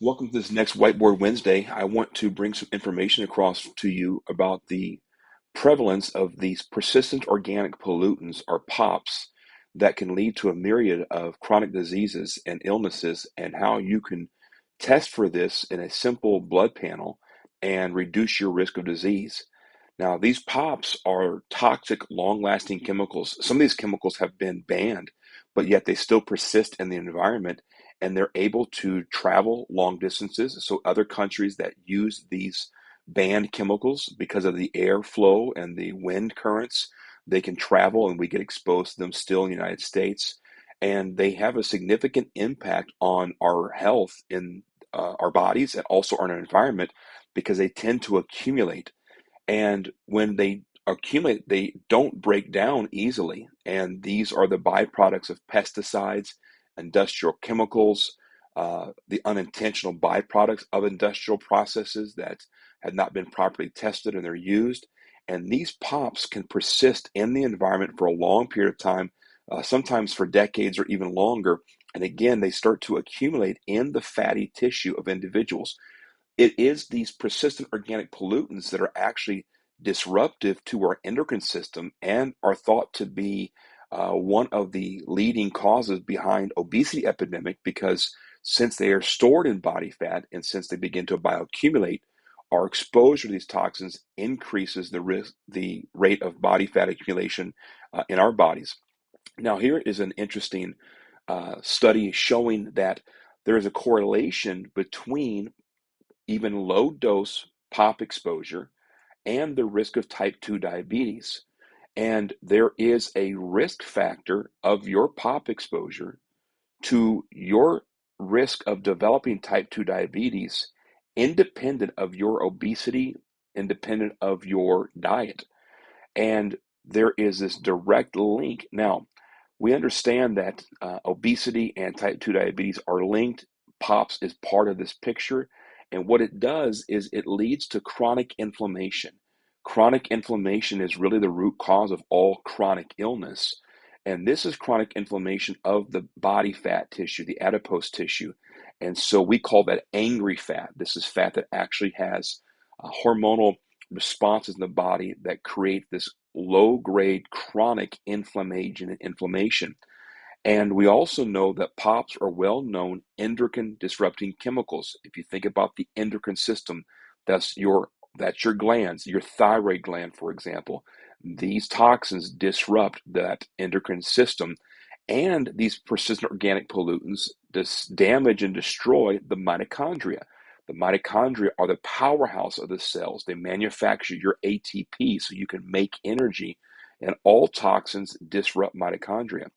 Welcome to this next Whiteboard Wednesday. I want to bring some information across to you about the prevalence of these persistent organic pollutants, or POPs, that can lead to a myriad of chronic diseases and illnesses, and how you can test for this in a simple blood panel and reduce your risk of disease. Now, these POPs are toxic, long-lasting chemicals. Some of these chemicals have been banned, but yet they still persist in the environment, and they're able to travel long distances. So other countries that use these banned chemicals, because of the airflow and the wind currents, they can travel and we get exposed to them still in the United States. And they have a significant impact on our health in our bodies and also on our environment, because they tend to accumulate. And when they accumulate, they don't break down easily. And these are the byproducts of pesticides, industrial chemicals, the unintentional byproducts of industrial processes that have not been properly tested and they're used. And these POPs can persist in the environment for a long period of time, sometimes for decades or even longer. And again, they start to accumulate in the fatty tissue of individuals. It is these persistent organic pollutants that are actually disruptive to our endocrine system and are thought to be one of the leading causes behind obesity epidemic, because since they are stored in body fat and since they begin to bioaccumulate, our exposure to these toxins increases the rate of body fat accumulation in our bodies. Now, here is an interesting study showing that there is a correlation between even low dose pop exposure and the risk of type 2 diabetes. And there is a risk factor of your pop exposure to your risk of developing type 2 diabetes, independent of your obesity, independent of your diet. And there is this direct link. Now, we understand that obesity and type 2 diabetes are linked. POPs is part of this picture. And what it does is it leads to chronic inflammation. Chronic inflammation is really the root cause of all chronic illness. And this is chronic inflammation of the body fat tissue, the adipose tissue. And so we call that angry fat. This is fat that actually has hormonal responses in the body that create this low grade chronic inflammation. And we also know that POPs are well known endocrine disrupting chemicals. If you think about the endocrine system, that's your that's your glands, your thyroid gland, for example. These toxins disrupt that endocrine system, and these persistent organic pollutants damage and destroy the mitochondria. The mitochondria are the powerhouse of the cells. They manufacture your ATP so you can make energy, and all toxins disrupt mitochondria.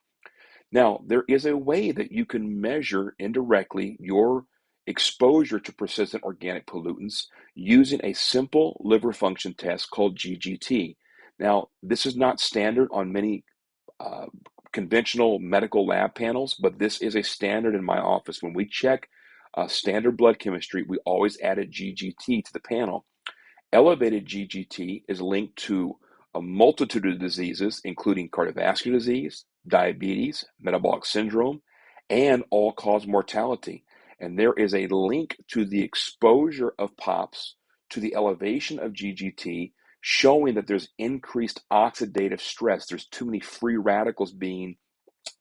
Now, there is a way that you can measure indirectly your exposure to persistent organic pollutants using a simple liver function test called GGT. Now, this is not standard on many uh, conventional medical lab panels, but this is a standard in my office. When we check standard blood chemistry, we always added GGT to the panel. Elevated GGT is linked to a multitude of diseases, including cardiovascular disease, diabetes, metabolic syndrome, and all-cause mortality. And there is a link to the exposure of POPs to the elevation of GGT, showing that there's increased oxidative stress. There's too many free radicals being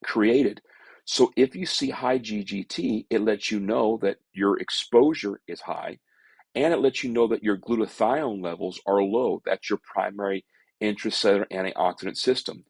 created. So if you see high GGT, it lets you know that your exposure is high, and it lets you know that your glutathione levels are low. That's your primary intracellular antioxidant system.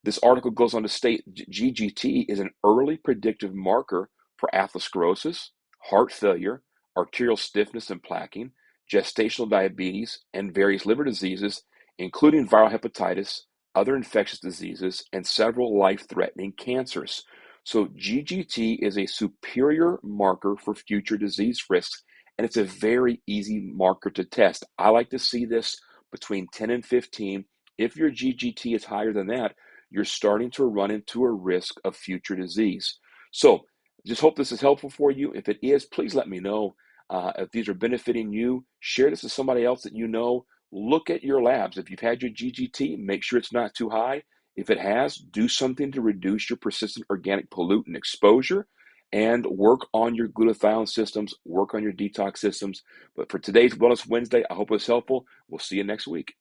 This article goes on to state GGT is an early predictive marker for atherosclerosis, heart failure, arterial stiffness and plaquing, gestational diabetes, and various liver diseases, including viral hepatitis, other infectious diseases, and several life-threatening cancers. So GGT is a superior marker for future disease risks, and it's a very easy marker to test. I like to see this between 10 and 15. If your GGT is higher than that, you're starting to run into a risk of future disease. So just hope this is helpful for you. If it is, please let me know. If these are benefiting you, share this with somebody else that you know. Look at your labs. If you've had your GGT, make sure it's not too high. If it has, do something to reduce your persistent organic pollutant exposure. and work on your glutathione systems, work on your detox systems. But for today's Wellness Wednesday, I hope it was helpful. We'll see you next week.